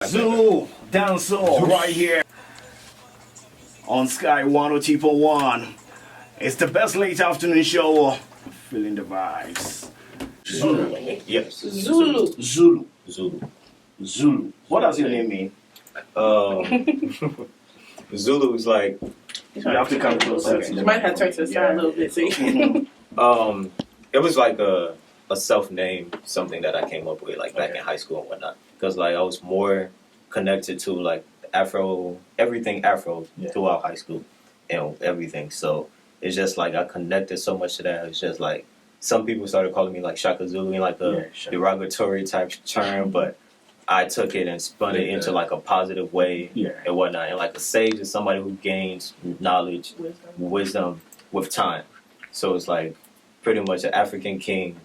Zulu, Danso, right here on Sky 102.1. It's the best late afternoon show. Feeling the vibes. Zulu. Yes. Zulu. Zulu. Zulu. Zulu. What does your name mean? Zulu is like, You have to come closer. You might have to turn to the side a little bit, see. it was like a self-name, something that I came up with like back in high school and whatnot. Because like I was more connected to like everything Afro throughout high school and everything. So it's just like I connected so much to that. It's just like some people started calling me like Shaka Zulu in like a derogatory type term, but I took it and spun it into like a positive way and whatnot. And like a sage is somebody who gains knowledge, wisdom with time. So it's like pretty much an African king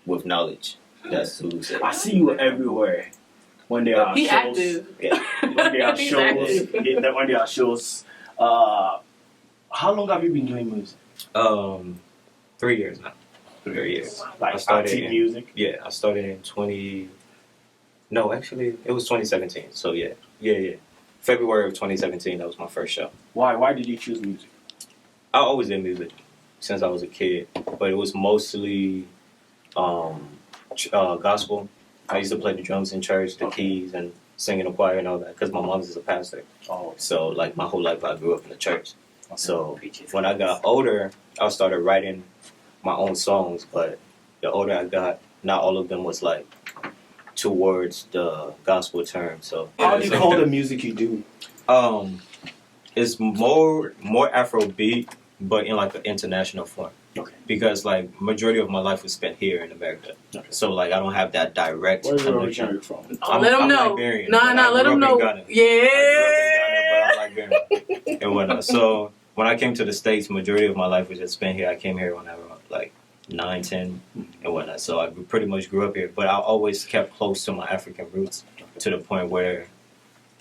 with knowledge. That's Zulu Sage. I see you everywhere. When there are He shows. active. When there are He's shows. active. When there are shows. How long have you been doing music? 3 years now. 3 years. Like I started active in- music? Yeah, I started in 20. No, actually, it was 2017. So yeah. February of 2017. That was my first show. Why did you choose music? I always did music since I was a kid, but it was mostly gospel. I used to play the drums in church, the keys, and sing in the choir and all that because my mom is a pastor. Oh, So like my whole life, I grew up in the church. So when I got older, I started writing my own songs. But the older I got, not all of them was like towards the gospel term. So how do you call the music you do? it's more Afrobeat, but in like an international form. Okay. Because like majority of my life was spent here in America, so like I don't have that direct Where's your connection. originally from? Let them I'm know. Liberian, Nah, but I let grew them up know. in Ghana. Yeah. I grew up in Ghana, but I'm Liberian and whatnot. So when I came to the States, majority of my life was just spent here. I came here when I was like 9, 10 and whatnot. So I pretty much grew up here, but I always kept close to my African roots to the point where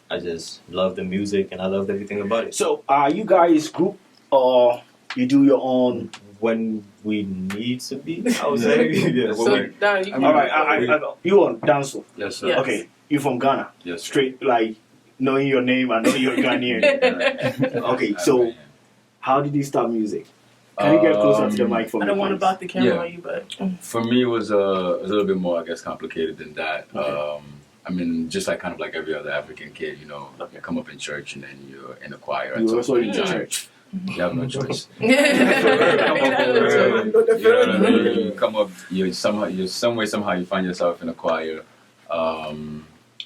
I just loved the music and I loved everything about it. So are you guys group or you do your own? When we need to be, I would say. Yes. So, now you can All right, I you on Danso? Yes, sir. Yes. Okay, you from Ghana? Yes, sir. Straight like knowing your name and knowing you're Ghanaian. Okay, so how did you start music? Can you get closer to the mic for me? I don't want to please? block the camera Yeah. on you, but For me, it was a little bit more, I guess, complicated than that. I mean, just like kind of like every other African kid, you know, you come up in church and then you're in the choir. You some also point in in time. church. You have no choice. yeah. You know what I mean? You come up, you somehow you find yourself in a choir. I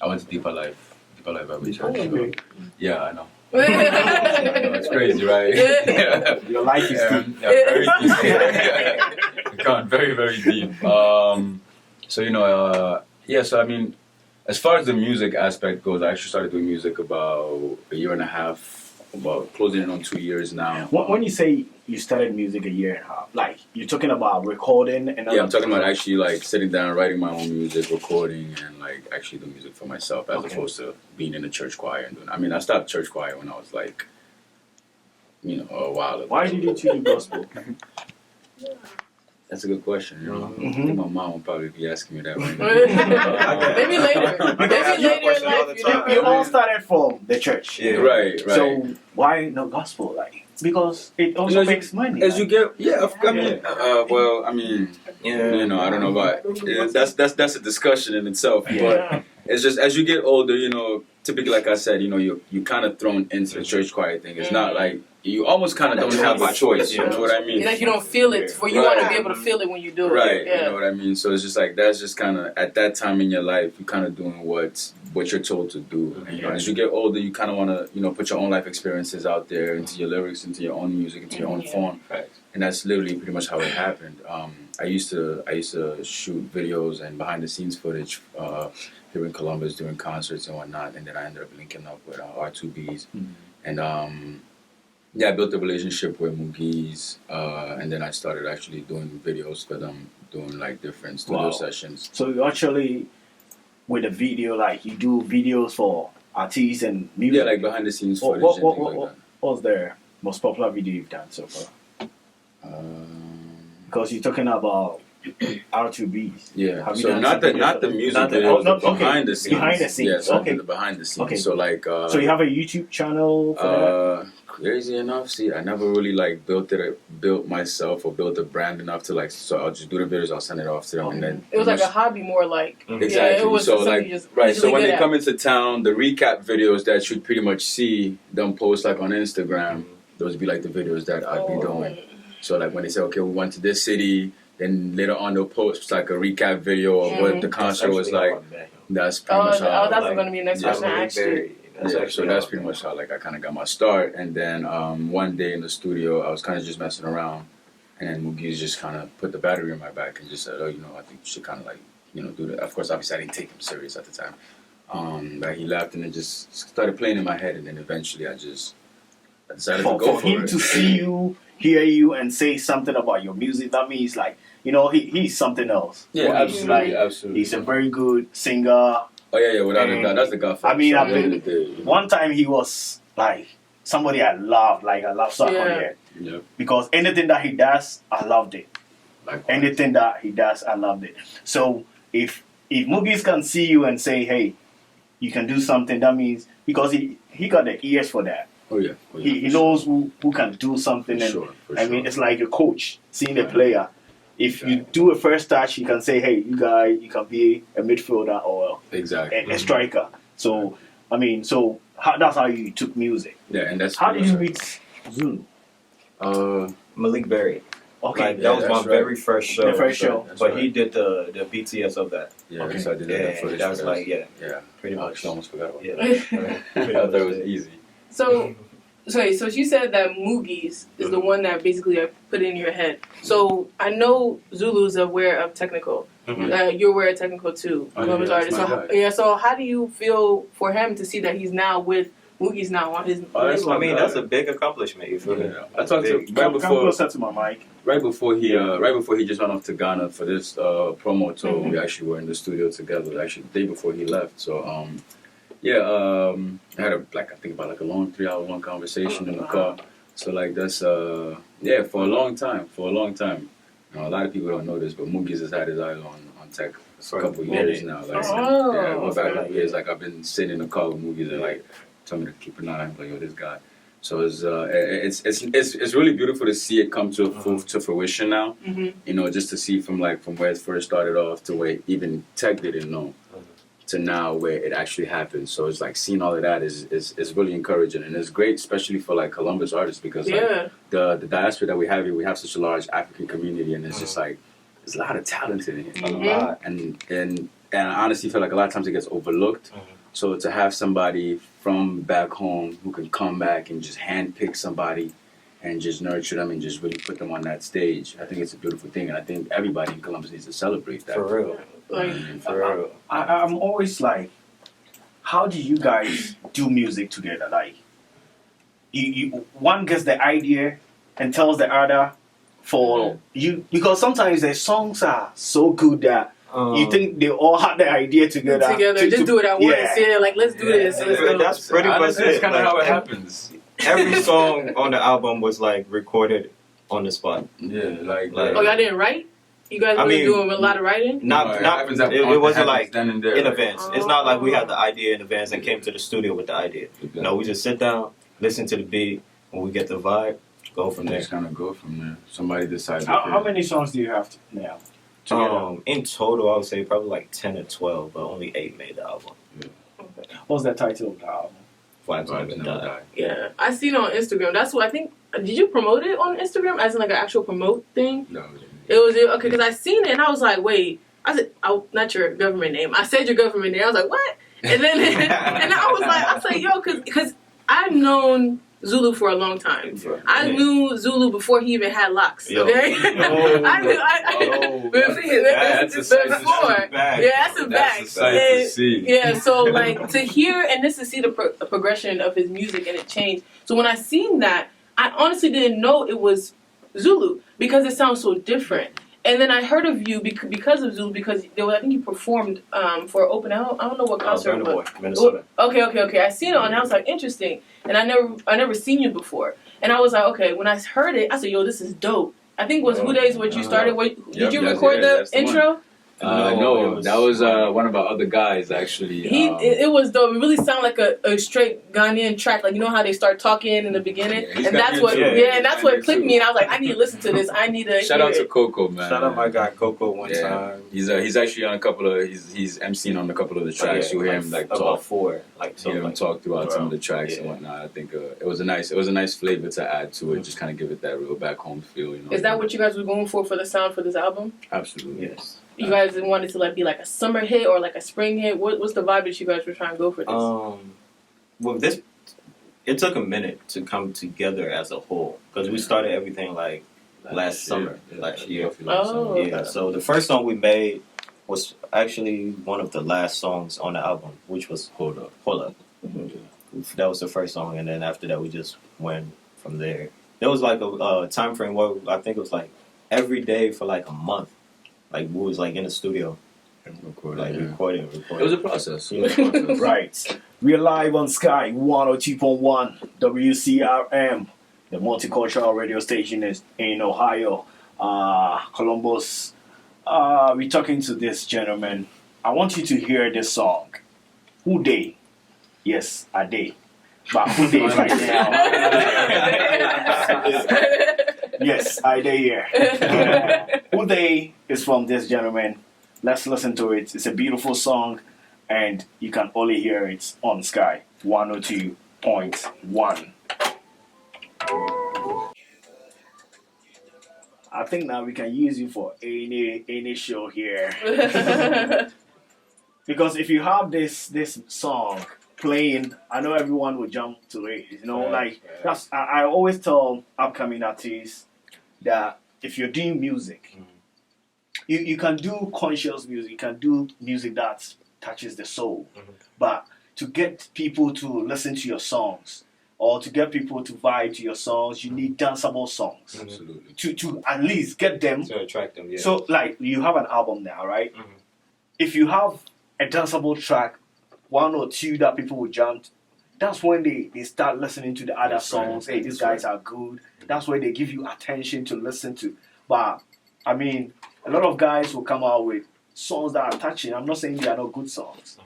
went to Deeper Life Bible Church. So, yeah, I know. I know, it's crazy, right? Your life is deep. very deep. Gone very, very deep. So you know, so I mean, as far as the music aspect goes, I actually started doing music about a year and a half, about closing in on 2 years now. When you say you started music a year and a half, like you're talking about recording and Yeah, I'm talking about actually like sitting down, writing my own music, recording, and like actually doing music for myself as opposed to being in a church choir and doing. I mean, I started church choir when I was like, you know, a while ago. Why did you choose gospel? That's a good question. You know, I think my mom will probably be asking me that right now. Maybe later. Maybe later in life. You all started from the church. Yeah. Right. So why no gospel? Like because it also makes money. As you right? get, I mean, well, I mean, you know, I don't know about that's a discussion in itself. But it's just as you get older, you know, typically, like I said, you know, you kind of thrown into the church choir thing. It's not like you almost kind of don't have a choice. You know what I mean? Like you don't feel it, for you want to be able to feel it when you do it. Right, Yeah. you know what I mean? So it's just like that's just kind of at that time in your life, you're kind of doing what you're told to do. And you know, as you get older, you kind of want to put your own life experiences out there into your lyrics, into your own music, into your own form. Right. And that's literally pretty much how it happened. I used to shoot videos and behind the scenes footage here in Columbus doing concerts and whatnot, and then I ended up linking up with R2Bs, and I built a relationship with Mugies, and then I started actually doing videos for them, doing like different studio sessions. So you actually with the video, like you do videos for artists and music. Yeah, like behind the scenes footage and things like that. What's the most popular video you've done so far? Because you're talking about R2Bs. Yeah. Have you So done not the something music Not the- videos, oh, the no, okay. behind the scenes. Behind the scenes, Yeah, so okay. the behind the scenes. Okay. So like So you have a YouTube channel for that? Crazy enough, see, I never really like built myself or built a brand enough to like. So I'll just do the videos, I'll send it off to them, and then It was like a hobby, more like exactly. Yeah, it was so something like you just right. So easily when good they at. come into town, the recap videos that you'd pretty much see them post like on Instagram, those would be like the videos that I'd be doing. So like when they say, okay, we went to this city, then later on they'll post like a recap video of what the concert was like. That's pretty much how. That's like, going to be the next question I asked you. So that's pretty much how like I kind of got my start, and then one day in the studio I was kind of just messing around, and then Mugi's just kind of put the battery in my back and just said, oh, you know, I think you should kind of like, you know, do that. Of course, obviously I didn't take him serious at the time. But he left, and it just started playing in my head, and then eventually I decided to go For him it. to see you, hear you, and say something about your music, that means like, you know, he's something else. Yeah, He's absolutely, like- absolutely. He's a very good singer. Oh yeah, without a And doubt, that's the Godfather. I mean, So I've been- at the end of the day, One time he was like somebody I loved, like I love Soccer Yeah. here. Yep. Because anything that he does, I loved it. Likewise. Anything that he does, I loved it. So if Mugis can see you and say, hey, you can do something, that means because he got the ears for that. Oh yeah. He knows who can do something. For And sure, for I mean, sure. it's like a coach seeing a Right. player. If you do a first touch, he can say, hey, you guys, you can be a midfielder or Exactly. a striker. So, I mean, that's how you took music. Yeah, and that's How did you pretty meet Zulu? much- Malik Berry. Okay. Like that was that's my right. very first show. The first show. That's But right. he did the BTS of that. Yeah, Okay. so I did Yeah, that footage. that was for like that. yeah, pretty I much. actually almost forgot about Yeah. that. I thought it was easy. So you said that Moogie's is the one that basically put in your head. So I know Zulu's aware of technical. Mhm. You're aware of technical too. Oh, Columbus yeah, artist. that's So my guy. yeah. So how do you feel for him to see that he's now with Moogie's now on his? Oh, that's label? I mean, that's a big accomplishment. You feel me? Yeah. I talked to Big. Come closer to my mic. right before he just went off to Ghana for this promo tour. We actually were in the studio together. Actually, the day before he left. So I had I think about like a long 3-hour long conversation in the car. So like that's for a long time. You know, a lot of people don't know this, but Moogie's has had his eyes on tech for a couple of years now. Like, Oh, yeah, go back okay. like years. Like I've been sitting in the car with Moogie's and like tell me to keep an eye on him, like, yo, this guy. So it's really beautiful to see it come to fruition now. Mhm. You know, just to see from where it first started off to where even tech didn't know, to now where it actually happens. So it's like seeing all of that is really encouraging, and it's great, especially for like Columbus artists, because like Yeah. the diaspora that we have here, we have such a large African community, and it's just like there's a lot of talent in here, a lot, and I honestly feel like a lot of times it gets overlooked. So to have somebody from back home who can come back and just handpick somebody and just nurture them and just really put them on that stage, I think it's a beautiful thing, and I think everybody in Columbus needs to celebrate that. For real. Like For real. I'm always like, how do you guys do music together? Like, you one gets the idea and tells the other for you, because sometimes the songs are so good that you think they all had the idea together. just do it at once. Yeah, like let's do this. Yeah. Let's go. That's pretty much Honestly, it. That's kind of Like, how it happens. Every song on the album was like recorded on the spot. Yeah, like Oh, y'all didn't write? You guys I were mean, doing a lot of writing? Not it wasn't like then and there, in like, advance. It's not like we had the idea in advance and came to the studio with the idea. No, we just sit down, listen to the beat, when we get the vibe, go from there. Just kind of go from there. Somebody decides. How many songs do you have now? Together? In total, I would say probably like 10 or 12, but only 8 made the album. What's the title of the album? Vibes Vibes Never never Die. die. Yeah. I seen it on Instagram. That's what I think. Did you promote it on Instagram as in like an actual promote thing? No, It was okay because I seen it and I was like, wait. I said, not your government name. I said your government name. I was like, what? And then and I was like, yo, because I've known Zulu for a long time. I knew Zulu before he even had locks. Yo. Okay, I knew. Oh, that's a sight to see. before. Yeah, that's a That's fact. a sight to And- see. Yeah, so like to hear and just to see the progression of his music and it changed. So when I seen that, I honestly didn't know it was Zulu because it sounds so different. And then I heard of you because of Zulu because I think you performed for open. I don't know what concert it Burna was. Boy, Minnesota. Okay. I seen it and I was like, interesting. And I never seen you before. And I was like, okay. When I heard it, I said, yo, this is dope. I think was Who Days what you started. Did you record that's the the one. intro? No, that was one of our other guys actually. It was dope. It really sounded like a straight Ghanaian track. Like you know how they start talking in the beginning, Yeah, and that's what and that's what clicked me. And I was like, I need to listen to this. I need to shout out to Coco, man. Shout out my guy Coco one time. He's actually on a couple of he's MCing on a couple of the tracks. You hear him like about talk, 4, like hear him talk throughout some of the tracks and whatnot. I think it was a nice flavor to add to it. Just kind of give it that real back home feel. You know. Is that what you guys were going for the sound for this album? Absolutely. Yes. You guys wanted to be like a summer hit or like a spring hit. What's the vibe that you guys were trying to go for this? Well, it took a minute to come together as a whole because we started everything like last summer, last year. Oh, yeah. So the first song we made was actually one of the last songs on the album, which was Hold Up. Mm-hmm. That was the first song, and then after that we just went from there. There was like a time frame where I think it was like every day for like a month. Like we was like in the studio, recording. It was a process. Right. We're live on Sky 102.1 WCRM, the multicultural radio station is in Ohio, Columbus. We're talking to this gentleman. I want you to hear this song. Who They? Yes, a day. But who they right now? Yes, I day here. Who They is from this gentleman. Let's listen to it. It's a beautiful song, and you can only hear it on Sky 102.1. I think now we can use you for any show here. Because if you have this song playing, I know everyone will jump to it. You know, that's I always tell upcoming artists that if you're doing music, you can do conscious music, you can do music that touches the soul. But to get people to listen to your songs or to get people to vibe to your songs, you need danceable songs. Absolutely. To at least get them to attract them. Yeah. So like you have an album now, right? If you have a danceable track, one or two that people will jump, that's when they start listening to the other songs. Hey, these guys are good. That's where they give you attention to listen to. But I mean, a lot of guys will come out with songs that are touching. I'm not saying they are not good songs,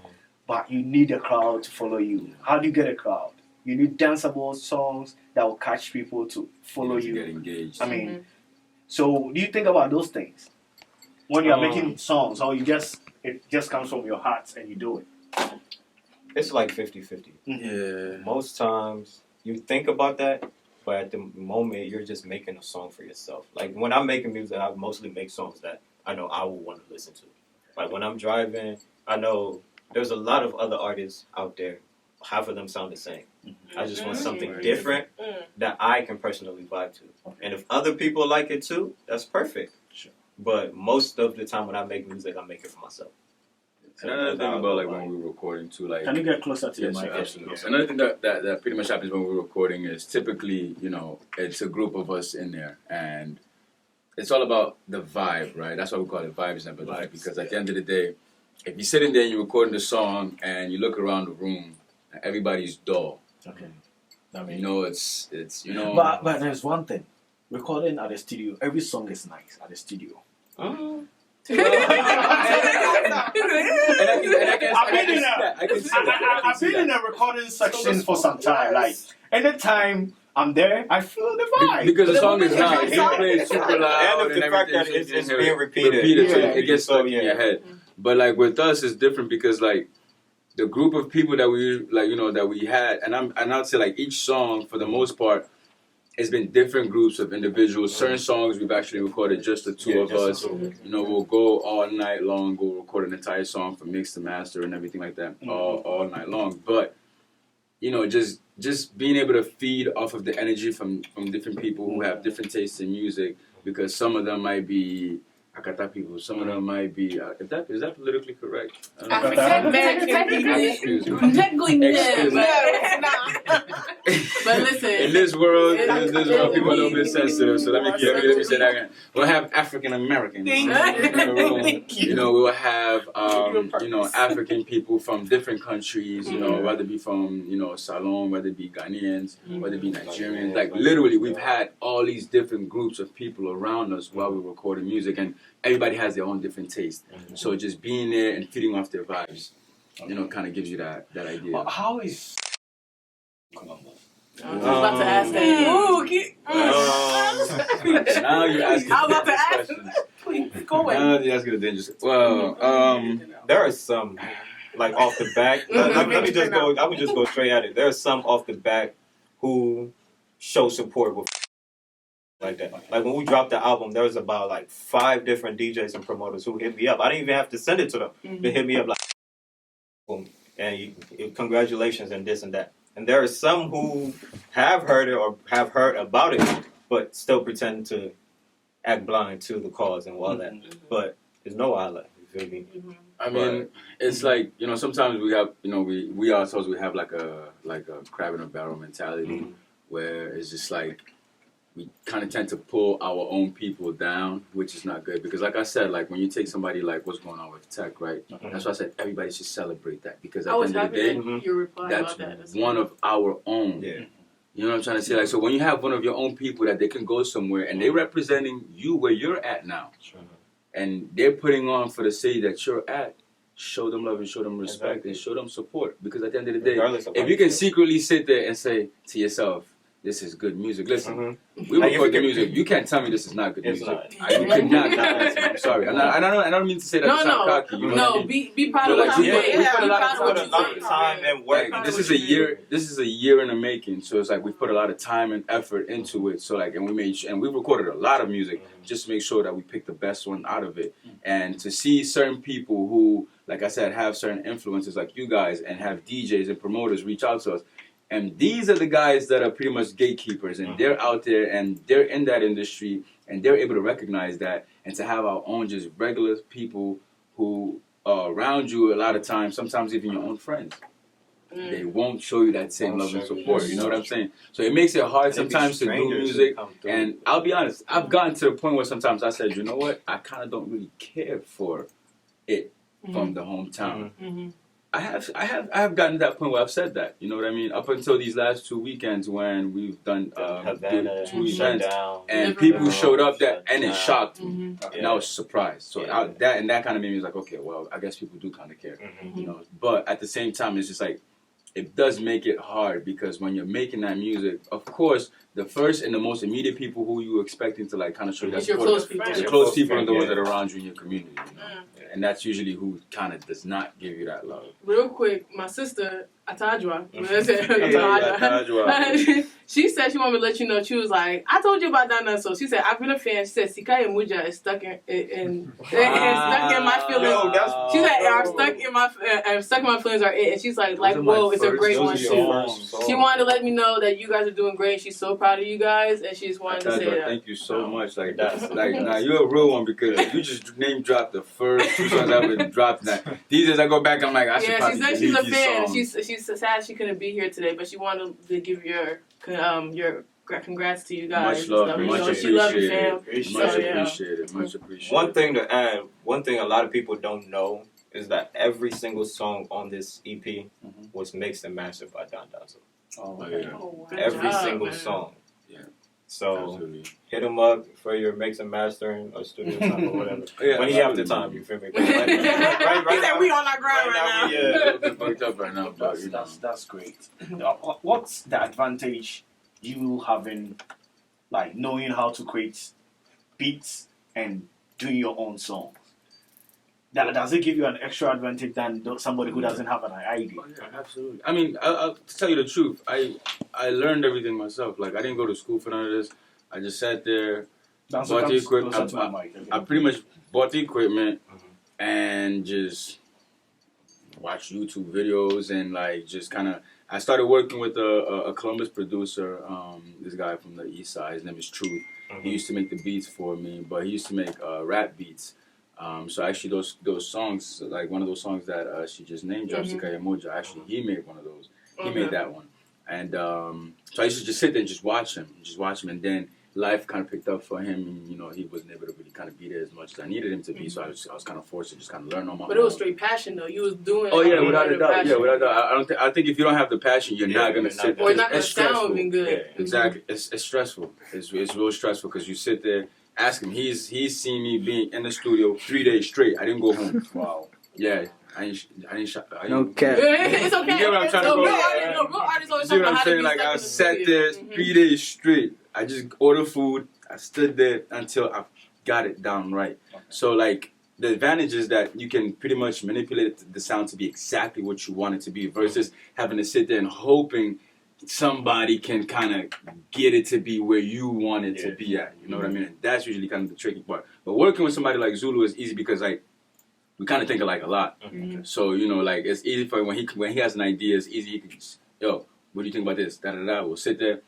but you need a crowd to follow you. How do you get a crowd? You need danceable songs that will catch people to follow you. Get engaged. I mean, so do you think about those things when you are making songs, or it just comes from your heart and you do it? It's like 50-50. Yeah. Most times you think about that, but at the moment you're just making a song for yourself. Like when I'm making music, I mostly make songs that I know I will want to listen to. Like when I'm driving, I know there's a lot of other artists out there. Half of them sound the same. I just want something different that I can personally vibe to. And if other people like it too, that's perfect. Sure. But most of the time when I make music, I make it for myself. And another thing about like when we're recording too, like Can you get closer to your yes, mic? absolutely. Another thing that pretty much happens when we're recording is typically, you know, it's a group of us in there, and it's all about the vibe, right? That's why we call it vibes and empathy, because at the end of the day, if you're sitting there and you're recording the song and you look around the room, and everybody's dull. Okay. I mean, You know, it's you know. but there's one thing. Recording at the studio, every song is nice at the studio. And I can see that. I've been in a recording section for some time. Like anytime I'm there, I feel the vibe. Because the song is loud. You play it super loud, And the fact that everything's it's in being here. repeated. So it gets stuck in your head. But like with us, it's different because like the group of people that we like, you know, that we had, and I'd say like each song for the most part, it's been different groups of individuals. Certain songs we've actually recorded just the two of us. You know, we'll go all night long, go record an entire song from mix to master and everything like that, all night long. But you know, just being able to feed off of the energy from different people who have different tastes in music, because some of them might be Akata people, some of them might be is that politically correct? African American people. Excuse me. Technically, no, Excuse me. but it's not. But But listen, in this world, it- people are a little bit sensitive. So let me say that again. We'll have African Americans. You know, we'll have African people from different countries. You know, whether it be from Salon, whether it be Ghanaians, whether it be Nigerians. Like literally, we've had all these different groups of people around us while we were recording music, and everybody has their own different taste. So just being there and feeding off their vibes, kind of gives you that idea. Well, how is Columbus? I was about to ask that. Now you're asking I was about to ask. questions. Please go away. Now you're asking the dangerous. Well, There are some, like off the back. let me just go. I would just go straight at it. There are some off the back who show support with like that. Like when we dropped the album, there was about like 5 different DJs and promoters who hit me up. I didn't even have to send it to them. They hit me up like, boom, and congratulations and this and that. And there are some who have heard it or have heard about it, but still pretend to act blind to the cause and all that. But there's no outlet. You feel me? I mean, it's like sometimes we have we ourselves we have like a crab in a barrel mentality where it's just like we kind of tend to pull our own people down, which is not good because, like I said, like when you take somebody like what's going on with tech, right? That's why I said everybody should celebrate that because at the end of the day, your reply that's about that. one of our own. Yeah. You know what I'm trying to say? Like, so when you have one of your own people that they can go somewhere and they're representing you where you're at now, and they're putting on for the city that you're at, show them love and show them respect and show them support. Because at the end of the day, if you can secretly sit there and say to yourself, this is good music. Listen, we record the music. You can't tell me this is not good music. You could not. I'm sorry. I don't mean to say that to sound cocky. You know what I mean? Be proud of what you did. We put a lot of time and work. Like, this is a year. This is a year in the making. So it's like we put a lot of time and effort into it. So like, and we recorded a lot of music just to make sure that we picked the best one out of it. And to see certain people who, like I said, have certain influences like you guys and have DJs and promoters reach out to us. And these are the guys that are pretty much gatekeepers, and they're out there, and they're in that industry, and they're able to recognize that, and to have our own just regular people who are around you a lot of times, sometimes even your own friends. They won't show you that same love and support, you know what I'm saying? So it makes it hard sometimes to do music, and I'll be honest, I've gotten to the point where sometimes I said, you know what, I kind of don't really care for it from the hometown. I have gotten to that point where I've said that. You know what I mean? Up until these last 2 weekends when we've done Havana, 2 events, and people showed up and it shocked me, and I was surprised. So that kind of made me like, okay, well, I guess people do kind of care, you know. But at the same time, it's just like it does make it hard because when you're making that music, of course, the first and the most immediate people who you expecting to like kind of show you that support, close people. the close people are the ones that are around you in your community, you know? And that's usually who kind of does not give you that love. Real quick, my sister, Atajwa, she said she wanted me to let you know. She was like, I told you about that. So she said, I've been a fan. She said, Sikaya Muja is stuck in my feelings. She said, I'm stuck in my feelings are it. And she's like whoa, it's a great one too. She wanted to let me know that you guys are doing great. She's so proud of you guys, and she just wanted to say that. Thank you so much. Like now you're a real one because you just name dropped the first 2 songs I've been dropped. These days I go back, I'm like, I should probably she said she's a fan. Songs. She's sad she couldn't be here today, but she wanted to give your congrats to you guys. Much love, much she loves you, fam. Much appreciated. One thing to add, one thing a lot of people don't know is that every single song on this EP was mixed and mastered by Danso. Oh yeah. Wow. Every single song. Yeah. So absolutely. hit him up for your mix and mastering or studio time or whatever. When you have the time, you feel me? He said we on our grind right now. Yeah. Fucked up right now, but That's great. What's the advantage you having, like knowing how to create beats and doing your own songs? Does it give you an extra advantage than somebody who doesn't have an idea? Oh, yeah, absolutely. I mean, I'll tell you the truth. I learned everything myself. Like, I didn't go to school for none of this. I just sat there, bought the equipment. I pretty much bought the equipment and just watched YouTube videos and, like, just kind of... I started working with a Columbus producer, this guy from the east side. His name is Truth. He used to make the beats for me, but he used to make rap beats. So actually those songs, like one of those songs that she just named, Sikaya Moja, actually he made one of those. He made that one. And so I used to just sit there and just watch him, and then life kind of picked up for him, and he wasn't able to really kind of be there as much as I needed him to be. So I was kind of forced to just kind of learn on my own. But it was straight passion though. You was doing. Oh yeah, without a doubt. passion. Yeah, without a doubt. I think if you don't have the passion, you're not gonna sit there. Or it's not gonna It's stressful. sound even good. Yeah. Exactly. It's stressful. It's real stressful because you sit there. Ask him. He's seen me being in the studio 3 days straight. I didn't go home. Wow. Yeah. I ain't. No cap. It's okay. You get what I'm trying to go? Real artists always See talk what about I'm how to saying? be Like stuck I in the sat studio. there 3 days straight. I just ordered food. I stood there until I got it down right. Okay. So like the advantage is that you can pretty much manipulate the sound to be exactly what you want it to be versus having to sit there and hoping somebody can kind of get it to be where you want it to be at. You know what I mean? And that's usually kind of the tricky part. But working with somebody like Zulu is easy because like we kind of think alike a lot. Mhm. So like it's easy for when he has an idea, it's easy. He can just, yo, what do you think about this? Da da da. We'll sit there,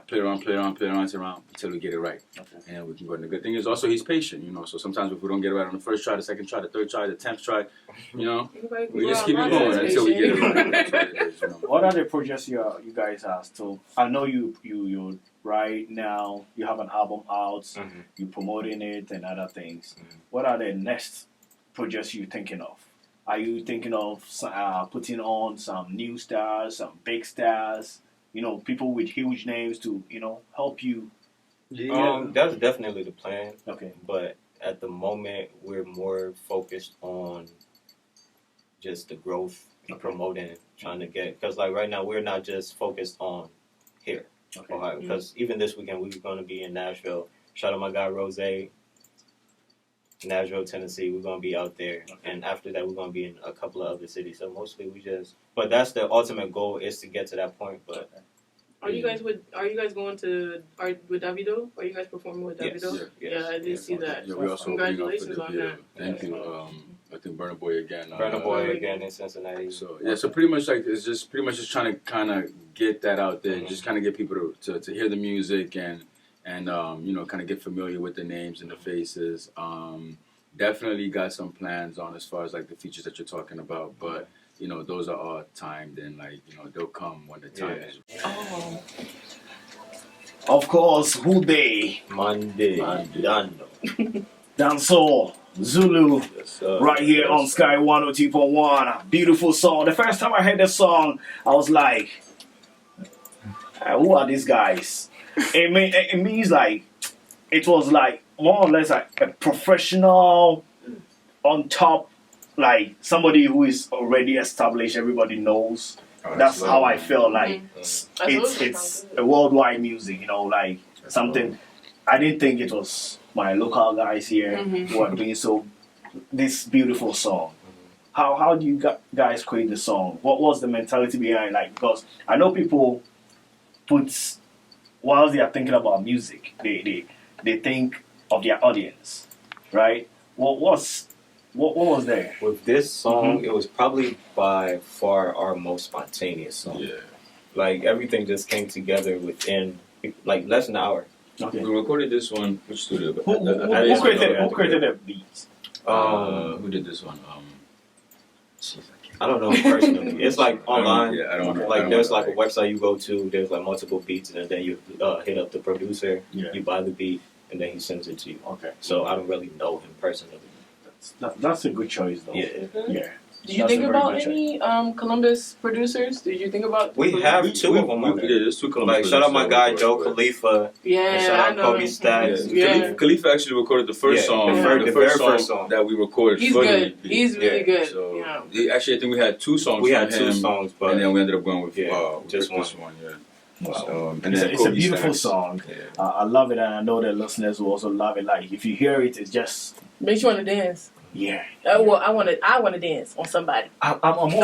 play around until we get it right, Okay. and then we can go. And the good thing is also he's patient. So sometimes if we don't get it right on the first try, the second try, the third try, the 10th try, we just keep it going until we get it right. That's what it is, What are the projects you guys are still? I know you right now you have an album out, Mhm. you promoting it and other things. Mhm. What are the next projects you thinking of? Are you thinking of putting on some new stars, some big stars? People with huge names to help you. That's definitely the plan. Okay. But at the moment, we're more focused on just the growth, promoting, trying to get. Because like right now, we're not just focused on here, Okay. Ohio. Because even this weekend, we're going to be in Nashville. Shout out my guy Rose, Nashville, Tennessee. We're going to be out there, and after that, we're going to be in a couple of other cities. So mostly, But that's the ultimate goal is to get to that point. But Are you guys going to with Davido? Are you guys performing with Yes. Davido? Yes. Yeah, I did see that. Yeah, we also opening up for Congratulations the on video. that. Thank you. I think Burna Boy again. Burna Boy again in Cincinnati. So pretty much like it's just pretty much just trying to kind of get that out there, just kind of get people to hear the music and kind of get familiar with the names and the faces. Definitely got some plans on as far as like the features that you're talking about, but those are all timed and like they'll come when the time is. Oh, Of course, who they? Monday. Dando. Danso Zulu. Yes, sir. Right here on Sky 102.1. Beautiful song. The first time I heard the song, I was like, who are these guys? It means like, it was like more or less like a professional on top, like somebody who is already established, everybody knows. That's how I feel like it's a worldwide music, like something. I didn't think it was my local guys here who are doing this beautiful song. How do you guys create the song? What was the mentality behind because I know people while they are thinking about music, they think of their audience, right? What was there? With this song, it was probably by far our most spontaneous song. Yeah. Like everything just came together within like less than an hour. Okay. We recorded this one. Which studio? Who created the beat? Who did this one? I don't know personally. It's like online. I don't know. Like there's like a website you go to. There's like multiple beats, and then you hit up the producer. Yeah. You buy the beat, and then he sends it to you. Okay. So I don't really know him personally. That's a good choice, though. Yeah. Yeah. Did you That's think a very about good any Columbus producers? Did you think about? We have two of them on there. Yeah, there's two Columbus Like shout out my producers guy that Joe we work with. Khalifa. And Yeah, shout I out know. Kobe Stacks. Yeah. Khalifa actually recorded the first Yeah, song. the The very first first song song. that we recorded. He's for the good. beat. He's really good. So Yeah. actually, I think we had two songs. We from had two him, songs, but and then we ended up going with just this one. Yeah. Wow. And It's then a Kobe beautiful Stacks. song. Yeah. I love it, and I know the listeners will also love it. Like if you hear it, it's just Makes you want to dance. yeah. Well, I want to dance on somebody. I'm always.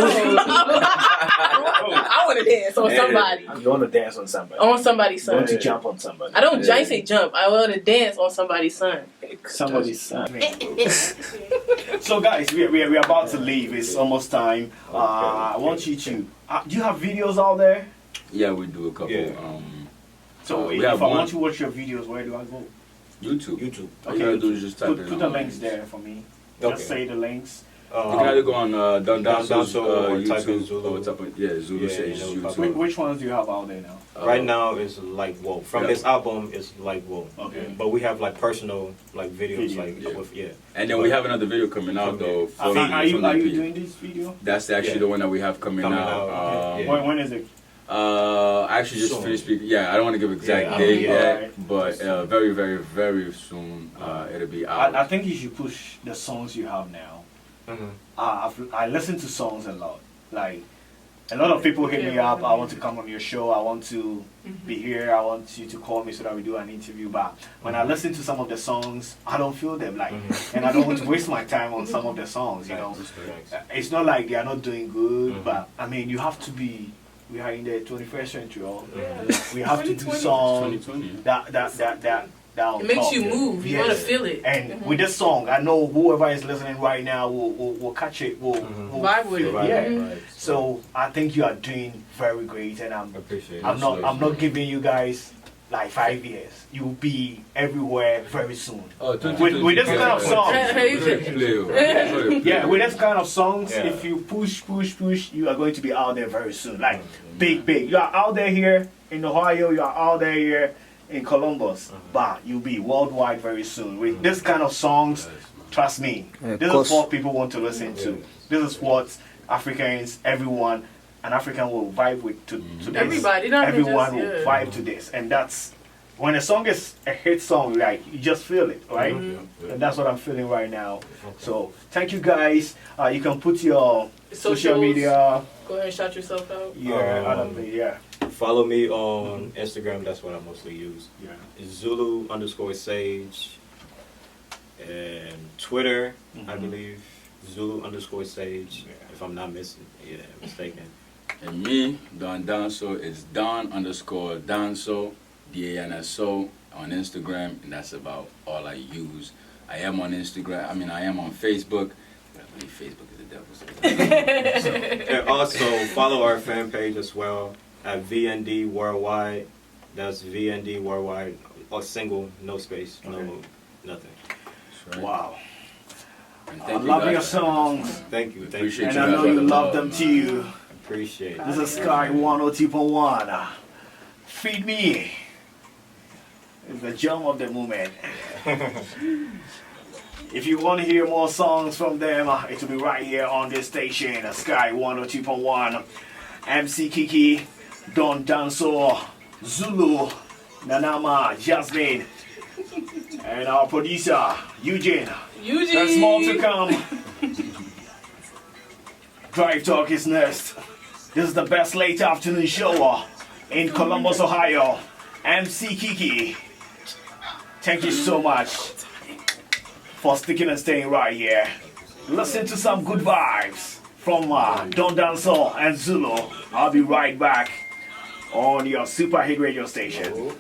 I want to dance on somebody. You want to dance on somebody. On somebody's You want son. to jump on somebody. I don't say jump. I want to dance on somebody's son. Somebody's son. So guys, we're about to leave. It's almost time. I want you to. Do you have videos out there? Yeah, we do a couple. Yeah. So we if have I one. want to watch your videos, where do I go? YouTube. YouTube. All you gotta do is just type Put in the links there for me. Okay. Just say the links. You can either go on Danso's Danso or YouTube type in Zulu. or type in, Zulu Sage it'll pop YouTube. Which ones do you have out there now? Right now it's like whoa. From Yeah. this album it's like whoa. Okay. But we have like personal like videos Video, like yeah. with And then we have another video coming out though. From, Are you from EP. doing this video? That's actually Yeah. the one that we have coming Coming out. out, yeah. When is it? I actually just Soon. finished speaking. Yeah, I don't want to give exact Yeah, date yeah. yet, but very, very, very soon it'll be out. I think you should push the songs you have now. I listen to songs a lot. Like a lot of people hit me up. I want to come on your show. I want to be here. I want you to call me so that we do an interview. But when I listen to some of the songs, I don't feel them. Like, and I don't want to waste my time on some of the songs. You know, it's not like they are not doing good, but I mean, you have to be. We are in the 21st century. We have to do 2020. songs 2020. that It makes you move. You want to feel it. And with this song, I know whoever is listening right now will catch it, will Vibe with feel it. Yeah. So I think you are doing very great, and I appreciate it. I'm not giving you guys like 5 years. You'll be everywhere very soon. Oh, With this kind of song. Yeah, with this kind of songs, Yeah. if you push, you are going to be out there very soon. Like big. You are out there here in Ohio. You are out there here in Columbus, but you'll be worldwide very soon. With this kind of songs, trust me, this is what people want to listen to. This is what Africans, everyone, an African will vibe with to this. Everybody, not Everyone just, will yeah. vibe to this, and that's when a song is a hit song. Like you just feel it, right? And that's what I'm feeling right now. So thank you guys. You can put your social Socials. media. Go ahead and shout yourself out. Yeah. Follow me on Instagram. That's what I mostly use. Yeah. It's Zulu_Sage. And Twitter, I believe Zulu_Sage. If I'm not mistaken. And me, Danso, is Don_Danso, DANSO on Instagram, and that's about all I use. I am on Instagram. I mean, I am on Facebook. But I believe Facebook is the devil's. So, And also follow our fan page as well at VND Worldwide. That's VND Worldwide, or single, no space, no nothing. that's right. Wow. And I thank you love guys. your songs, Thank you. Appreciate and you I guys know for you the love love, them man. too. Appreciate it. This is Sky 102.1. Feed me. It's the jump of the moment. If you want to hear more songs from them, it will be right here on this station, Sky 102.1. MC Kiki, Don Danso, Zulu, Nanama, Jasmine, and our producer, Eugene. There's more to come. Drive Talk is next. This is the best late afternoon show in Columbus, Ohio. MC Kiki. Thank you so much for sticking and staying right here. Listen to some good vibes from Don Danso and Zulu. I'll be right back on your super hit radio station.